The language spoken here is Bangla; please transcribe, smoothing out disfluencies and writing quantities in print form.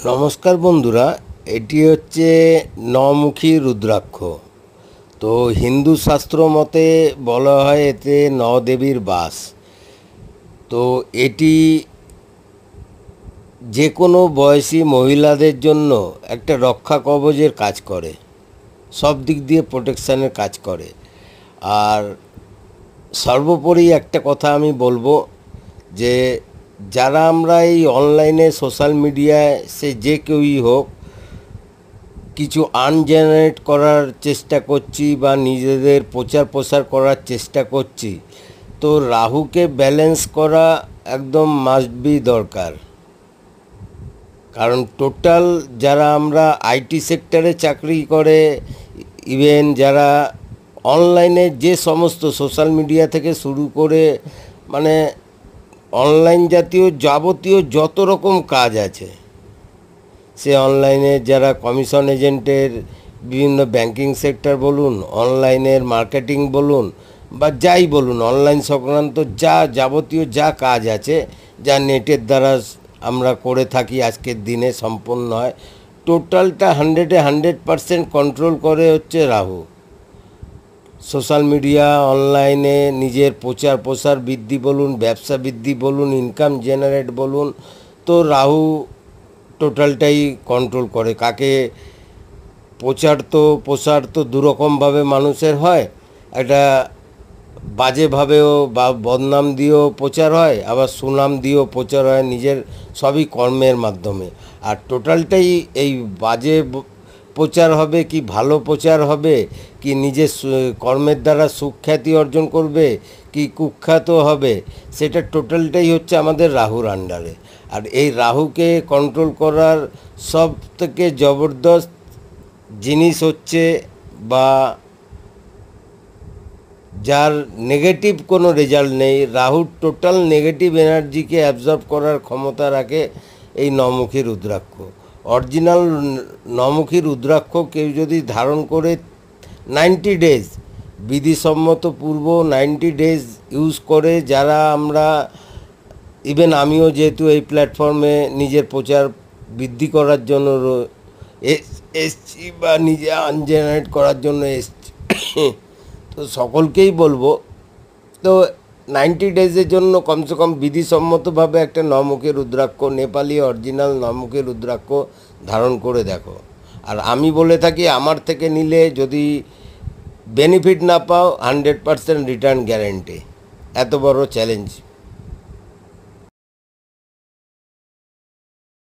নমস্কার বন্ধুরা, এটি হচ্ছে নমুখী রুদ্রাক্ষ। তো হিন্দু শাস্ত্র মতে বলা হয় এতে নদেবীর বাস। তো এটি যে কোনো বয়সী মহিলাদের জন্য একটা রক্ষা কবচের কাজ করে, সব দিক দিয়ে প্রোটেকশানের কাজ করে। আর সর্বোপরি একটা কথা আমি বলবো যে যারা আমরা এই অনলাইনে সোশ্যাল মিডিয়ায় সে যে কেউই হোক কিছু জেনারেট করার চেষ্টা করছি বা নিজেদের প্রচার প্রসার করার চেষ্টা করছি, তো রাহুকে ব্যালেন্স করা একদম মাস্ট বি দরকার। কারণ টোটাল যারা আমরা আইটি সেক্টরে চাকরি করে, ইভেন যারা অনলাইনে যে সমস্ত সোশ্যাল মিডিয়া থেকে শুরু করে মানে অনলাইন জাতীয় যাবতীয় যত রকম কাজ আছে, সে অনলাইনে যারা কমিশন এজেন্টের বিভিন্ন ব্যাংকিং সেক্টর বলুন, অনলাইনের মার্কেটিং বলুন বা যাই বলুন, অনলাইন সংক্রান্ত যা যাবতীয় যা কাজ আছে, যা নেটের দ্বারা আমরা করে থাকি আজকের দিনে সম্পন্ন হয়, টোটালটা 100% কন্ট্রোল করে হচ্ছে রাহু। সোশ্যাল মিডিয়া, অনলাইনে নিজের প্রচার প্রসার বৃদ্ধি বলুন, ব্যবসা বৃদ্ধি বলুন, ইনকাম জেনারেট বলুন, তো রাহু টোটালটাই কন্ট্রোল করে। কাকে প্রচার তো প্রসার তো দুরকমভাবে মানুষের হয়, একটা বাজেভাবেও বা বদনাম দিয়েও প্রচার হয়, আবার সুনাম দিয়েও প্রচার হয় নিজের সবই কর্মের মাধ্যমে। আর টোটালটাই এই বাজে প্রচার হবে কি ভালো প্রচার হবে, কি নিজের কর্মের দ্বারা সুখ্যাতি অর্জন করবে কি কুখ্যাত হবে, সেটা টোটালটাই হচ্ছে আমাদের রাহুর আন্ডারে। আর এই রাহুকে কন্ট্রোল করার সব থেকে জবরদস্ত জিনিস হচ্ছে বা যার নেগেটিভ কোনো রেজাল্ট নেই, রাহুর টোটাল নেগেটিভ এনার্জিকে অ্যাবজর্ব করার ক্ষমতা রাখে এই নমুখী রুদ্রাক্ষ। অরিজিনাল নমুখী রুদ্রাক্ষ কেউ যদি ধারণ করে 90 ডেজ, বিধিসম্মত পূর্ব 90 ডেজ ইউজ করে, যারা আমরা ইভেন আমিও যেহেতু এই প্ল্যাটফর্মে নিজের প্রচার বৃদ্ধি করার জন্য এসছি বা নিজে আনজেনারেট করার জন্য এসছি, তো সকলকেই বলবো, তো 90 ডেজের জন্য কমসে কম বিধিসম্মতভাবে একটা নমুখী রুদ্রাক্ষ, নেপালি অরিজিনাল নমুখী রুদ্রাক্ষ ধারণ করে দেখো। আর আমি বলে থাকি, আমার থেকে নিলে যদি বেনিফিট না পাও 100% রিটার্ন গ্যারেন্টি। এত বড় চ্যালেঞ্জ